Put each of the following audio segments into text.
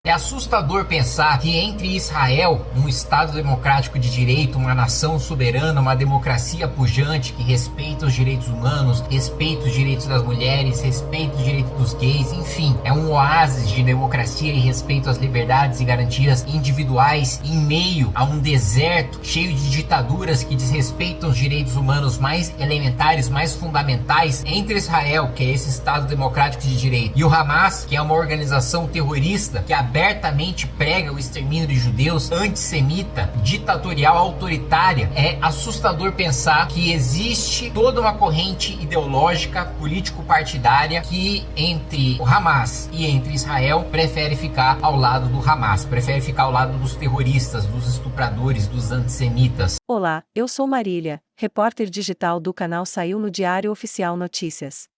É assustador pensar que entre Israel, um Estado democrático de direito, uma nação soberana, uma democracia pujante que respeita os direitos humanos, respeita os direitos das mulheres, respeita os direitos dos gays, enfim, é um oásis de democracia e respeito às liberdades e garantias individuais em meio a um deserto cheio de ditaduras que desrespeitam os direitos humanos mais elementares, mais fundamentais. Entre Israel, que é esse Estado democrático de direito, e o Hamas, que é uma organização terrorista que abertamente prega o extermínio de judeus, antissemita, ditatorial, autoritária, é assustador pensar que existe toda uma corrente ideológica, político-partidária que entre o Hamas e entre Israel prefere ficar ao lado do Hamas, prefere ficar ao lado dos terroristas, dos estupradores, dos antissemitas. Olá, eu sou Marília, repórter digital do canal Saiu no Diário Oficial Notícias.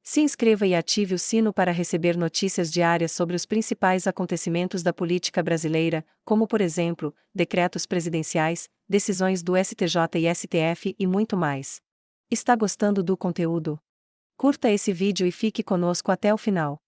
Se inscreva e ative o sino para receber notícias diárias sobre os principais acontecimentos da política brasileira, como por exemplo, decretos presidenciais, decisões do STJ e STF e muito mais. Está gostando do conteúdo? Curta esse vídeo e fique conosco até o final.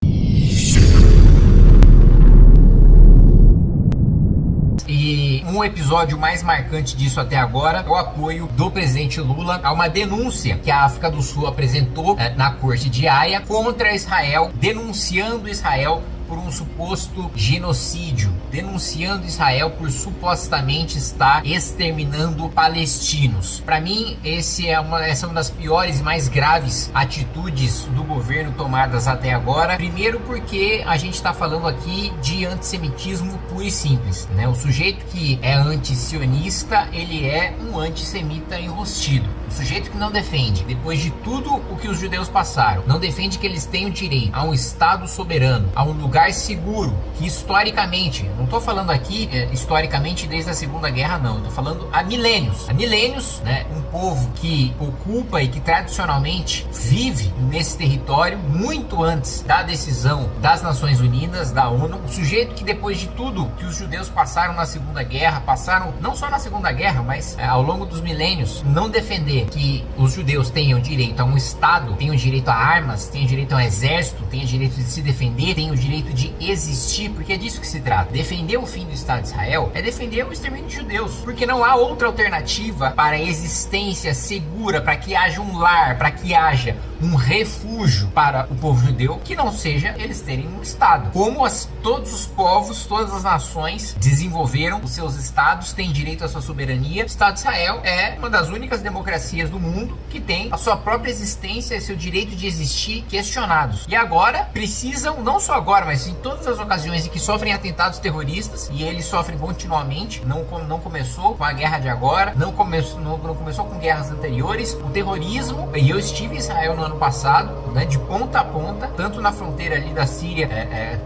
E um episódio mais marcante disso até agora é o apoio do presidente Lula a uma denúncia que a África do Sul apresentou na Corte de Haia contra Israel, denunciando Israel por um suposto genocídio, denunciando Israel por supostamente estar exterminando palestinos. Para mim, essa é uma das piores e mais graves atitudes do governo tomadas até agora. Primeiro porque a gente está falando aqui de antissemitismo puro e simples, né? O sujeito que é antisionista, ele é um antissemita enrostido. O sujeito que não defende, depois de tudo o que os judeus passaram, não defende que eles tenham direito a um Estado soberano, a um lugar seguro, que historicamente, não estou falando aqui historicamente desde a Segunda Guerra, não, estou falando há milênios, né, um povo que ocupa e que tradicionalmente vive nesse território muito antes da decisão das Nações Unidas, da ONU, o sujeito que depois de tudo que os judeus passaram na Segunda Guerra, passaram não só na Segunda Guerra, mas ao longo dos milênios, não defender que os judeus tenham direito a um Estado, tenham direito a armas, tenham direito a um exército, tenham direito de se defender, tenham direito de existir, porque é disso que se trata. Defender o fim do Estado de Israel é defender o extermínio de judeus, porque não há outra alternativa para a existência segura, para que haja um lar, para que haja um refúgio para o povo judeu, que não seja eles terem um Estado. Como todos os povos, todas as nações desenvolveram os seus Estados, têm direito à sua soberania, o Estado de Israel é uma das únicas democracias do mundo que tem a sua própria existência e seu direito de existir questionados. E agora precisam, não só agora, mas em todas as ocasiões em que sofrem atentados terroristas, e eles sofrem continuamente, não começou com a guerra de agora, não começou com guerras anteriores, o terrorismo, e eu estive em Israel no ano passado, né, de ponta a ponta, tanto na fronteira ali da Síria,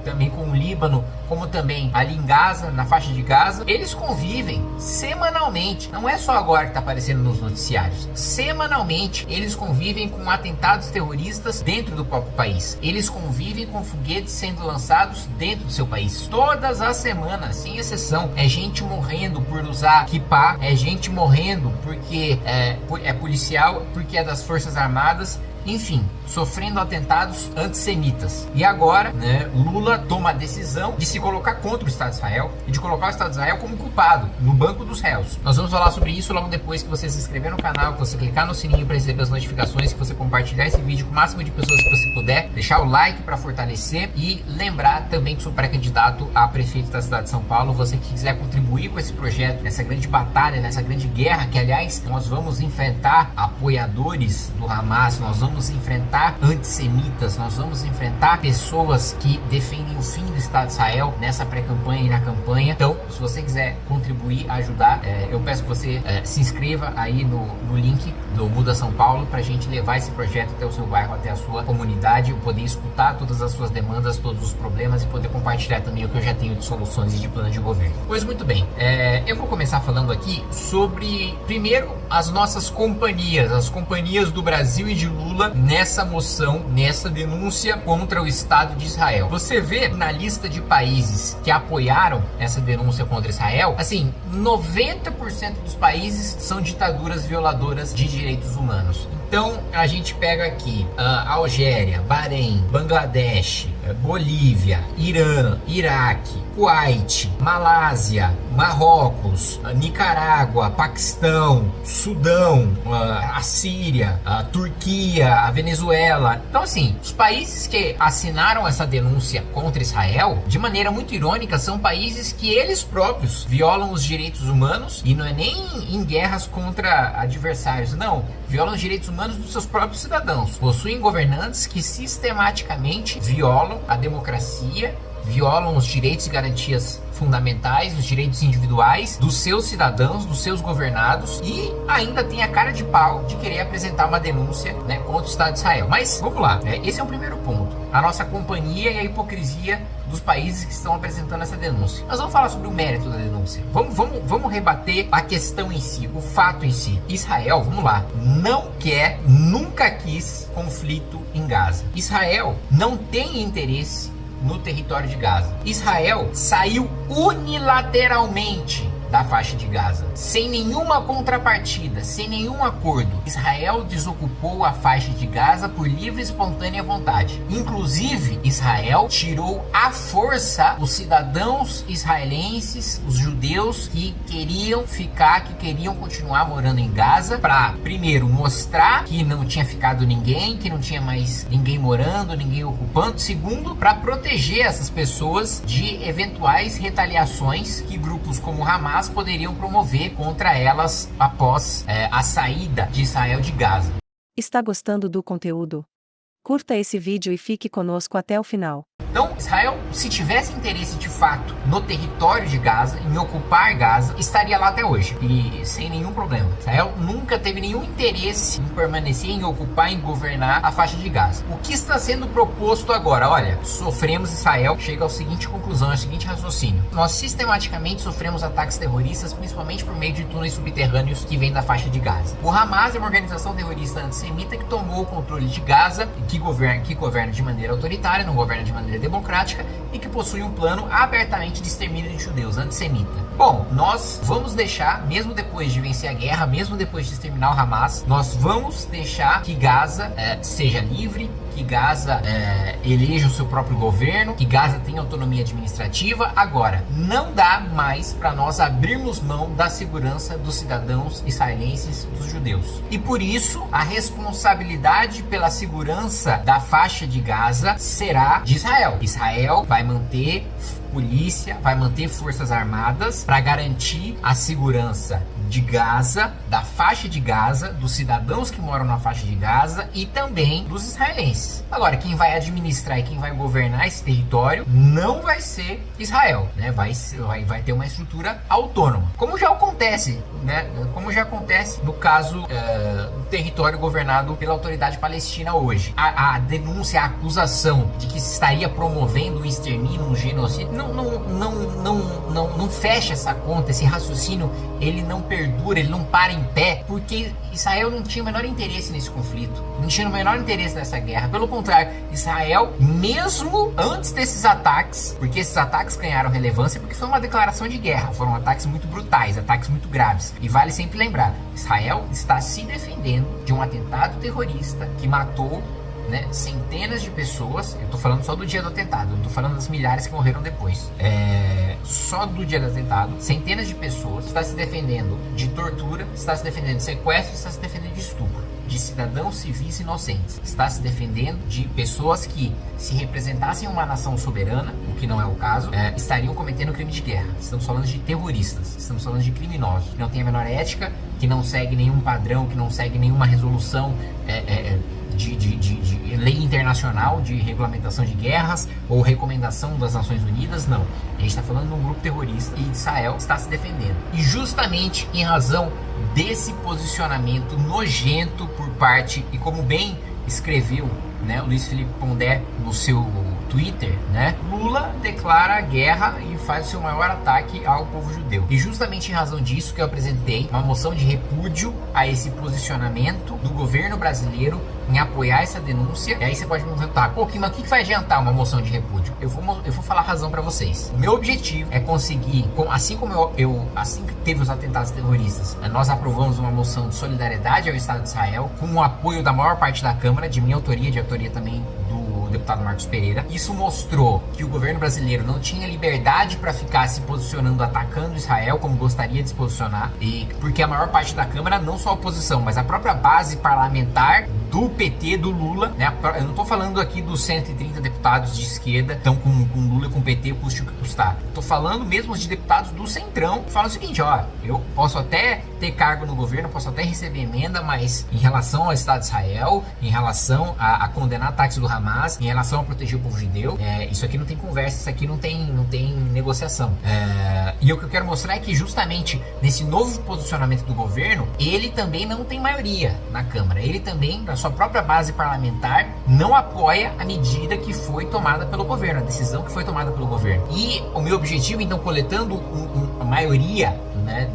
também com o Líbano, como também ali em Gaza, na faixa de Gaza, eles convivem semanalmente, não é só agora que está aparecendo nos noticiários, semanalmente eles convivem com atentados terroristas dentro do próprio país, eles convivem com foguetes sendo lançados dentro do seu país, todas as semanas, sem exceção, é gente morrendo por usar kippah, é gente morrendo porque é policial, porque é das Forças Armadas, enfim, sofrendo atentados antissemitas. E agora, né, Lula toma a decisão de se colocar contra o Estado de Israel e de colocar o Estado de Israel como culpado no banco dos réus. Nós vamos falar sobre isso logo depois que você se inscrever no canal, que você clicar no sininho para receber as notificações, que você compartilhar esse vídeo com o máximo de pessoas que você puder, deixar o like para fortalecer e lembrar também que sou pré-candidato a prefeito da cidade de São Paulo. Você que quiser contribuir com esse projeto, nessa grande batalha, nessa grande guerra, que aliás nós vamos enfrentar apoiadores do Hamas, nós vamos enfrentar antissemitas, nós vamos enfrentar pessoas que defendem o fim do Estado de Israel nessa pré-campanha e na campanha. Então, se você quiser contribuir, ajudar, eu peço que você se inscreva aí no link do Muda São Paulo pra gente levar esse projeto até o seu bairro, até a sua comunidade, poder escutar todas as suas demandas, todos os problemas e poder compartilhar também o que eu já tenho de soluções e de plano de governo. Pois muito bem, eu vou começar falando aqui sobre, primeiro, as nossas companhias, as companhias do Brasil e de Lula nessa moção, nessa denúncia contra o Estado de Israel. Você vê na lista de países que apoiaram essa denúncia contra Israel, assim, 90% dos países são ditaduras violadoras de direitos humanos. Então a gente pega aqui Algéria, Bahrein, Bangladesh, Bolívia, Irã, Iraque, Kuwait, Malásia, Marrocos, Nicarágua, Paquistão, Sudão, a Síria, a Turquia, a Venezuela. Então, assim, os países que assinaram essa denúncia contra Israel, de maneira muito irônica, são países que eles próprios violam os direitos humanos, e não é nem em guerras contra adversários, não, violam os direitos humanos dos seus próprios cidadãos. Possuem governantes que sistematicamente violam a democracia, violam os direitos e garantias fundamentais, os direitos individuais dos seus cidadãos, dos seus governados, e ainda tem a cara de pau de querer apresentar uma denúncia, né, contra o Estado de Israel. Mas vamos lá, né? Esse é o primeiro ponto, a nossa companhia e a hipocrisia dos países que estão apresentando essa denúncia. Nós vamos falar sobre o mérito da denúncia. Vamos rebater a questão em si, o fato em si. Israel, vamos lá, não quer, nunca quis conflito em Gaza. Israel não tem interesse no território de Gaza. Israel saiu unilateralmente da faixa de Gaza, sem nenhuma contrapartida, sem nenhum acordo. Israel desocupou a faixa de Gaza por livre e espontânea vontade. Inclusive, Israel tirou à força os cidadãos israelenses, os judeus que queriam ficar, que queriam continuar morando em Gaza, para primeiro mostrar que não tinha ficado ninguém, que não tinha mais ninguém morando, ninguém ocupando. Segundo, para proteger essas pessoas de eventuais retaliações que grupos como Hamas poderiam promover contra elas após a saída de Israel de Gaza. Está gostando do conteúdo? Curta esse vídeo e fique conosco até o final. Então, Israel, se tivesse interesse de fato no território de Gaza, em ocupar Gaza, estaria lá até hoje, e sem nenhum problema. Israel nunca teve nenhum interesse em permanecer, em ocupar, em governar a faixa de Gaza. O que está sendo proposto agora? Olha, sofremos, Israel chega à seguinte conclusão, ao seguinte raciocínio: nós sistematicamente sofremos ataques terroristas, principalmente por meio de túneis subterrâneos que vêm da faixa de Gaza. O Hamas é uma organização terrorista antissemita que tomou o controle de Gaza, que governa de maneira autoritária, não governa de maneira democrática, e que possui um plano abertamente de extermínio de judeus, antissemita. Bom, nós vamos deixar, mesmo depois de vencer a guerra, mesmo depois de exterminar o Hamas, nós vamos deixar que Gaza seja livre, que Gaza eleja o seu próprio governo, que Gaza tenha autonomia administrativa. Agora, não dá mais para nós abrirmos mão da segurança dos cidadãos israelenses, dos judeus. E por isso, a responsabilidade pela segurança da faixa de Gaza será de Israel. Israel vai manter polícia, vai manter forças armadas para garantir a segurança de Gaza, da faixa de Gaza, dos cidadãos que moram na faixa de Gaza e também dos israelenses. Agora, quem vai administrar e quem vai governar esse território não vai ser Israel, né? Vai ter uma estrutura autônoma, como já acontece, né? Como já acontece no caso do território governado pela autoridade palestina hoje. A denúncia, a acusação de que se estaria promovendo um extermínio, um genocídio, não fecha essa conta. Esse raciocínio, ele não perdura, ele não para em pé, porque Israel não tinha o menor interesse nesse conflito, não tinha o menor interesse nessa guerra. Pelo contrário, Israel, mesmo antes desses ataques, porque esses ataques ganharam relevância porque foi uma declaração de guerra, foram ataques muito brutais, ataques muito graves, e vale sempre lembrar, Israel está se defendendo de um atentado terrorista que matou, né, centenas de pessoas. Eu tô falando só do dia do atentado, não tô falando das milhares que morreram depois. Só do dia do atentado, centenas de pessoas. Está se defendendo de tortura, está se defendendo de sequestro, está se defendendo de estupro, de cidadãos civis inocentes. Está se defendendo de pessoas que, se representassem uma nação soberana, o que não é o caso, estariam cometendo crime de guerra. Estamos falando de terroristas, estamos falando de criminosos, que não têm a menor ética, que não segue nenhum padrão, que não segue nenhuma resolução de lei internacional de regulamentação de guerras ou recomendação das Nações Unidas. Não, a gente está falando de um grupo terrorista e Israel está se defendendo, e justamente em razão desse posicionamento nojento por parte, e como bem escreveu, né, o Luiz Felipe Pondé no seu Twitter, né, Lula declara guerra e faz o seu maior ataque ao povo judeu. E justamente em razão disso que eu apresentei uma moção de repúdio a esse posicionamento do governo brasileiro em apoiar essa denúncia. E aí você pode me perguntar, pô, mas o que vai adiantar uma moção de repúdio? Eu vou falar a razão para vocês. O meu objetivo é conseguir, assim que teve os atentados terroristas, nós aprovamos uma moção de solidariedade ao Estado de Israel, com o apoio da maior parte da Câmara, de minha autoria, de autoria também do deputado Marcos Pereira. Isso mostrou que o governo brasileiro não tinha liberdade para ficar se posicionando, atacando Israel como gostaria de se posicionar, e porque a maior parte da Câmara, não só a oposição, mas a própria base parlamentar do PT, do Lula, né? Eu não estou falando aqui dos 130 deputados de esquerda que estão com Lula e com o PT, custe o que custar. Estou falando mesmo de deputados do Centrão que falam o seguinte: ó, eu posso até ter cargo no governo, posso até receber emenda, mas em relação ao Estado de Israel, em relação a condenar ataques do Hamas, em relação a proteger o povo judeu, isso aqui não tem conversa, isso aqui não tem negociação. E o que eu quero mostrar é que justamente nesse novo posicionamento do governo, ele também não tem maioria na Câmara. Ele também, da sua própria base parlamentar, não apoia a medida que foi tomada pelo governo, a decisão que foi tomada pelo governo. E o meu objetivo, então, coletando a maioria, né,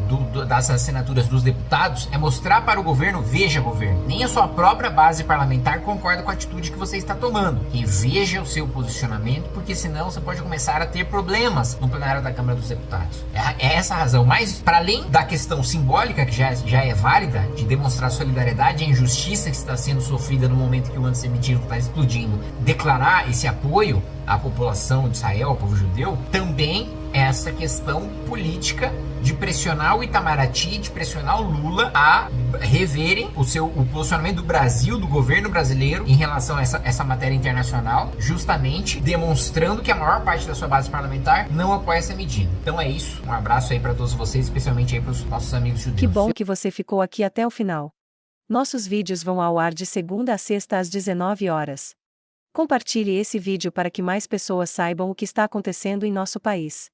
das assinaturas dos deputados, é mostrar para o governo: veja, governo, nem a sua própria base parlamentar concorda com a atitude que você está tomando. E veja o seu posicionamento, porque senão você pode começar a ter problemas no plenário da Câmara dos Deputados. É essa a razão. Mas, para além da questão simbólica, que já é válida, de demonstrar solidariedade à injustiça que está sendo sofrida no momento que o antissemitismo está explodindo, declarar esse apoio à população de Israel, ao povo judeu, também essa questão política de pressionar o Itamaraty, de pressionar o Lula a reverem o posicionamento do Brasil, do governo brasileiro, em relação a essa matéria internacional, justamente demonstrando que a maior parte da sua base parlamentar não apoia essa medida. Então é isso. Um abraço aí para todos vocês, especialmente aí para os nossos amigos judeus. Que bom que você ficou aqui até o final. Nossos vídeos vão ao ar de segunda a sexta às 19 horas. Compartilhe esse vídeo para que mais pessoas saibam o que está acontecendo em nosso país.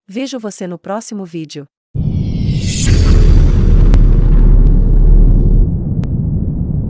Vejo você no próximo vídeo.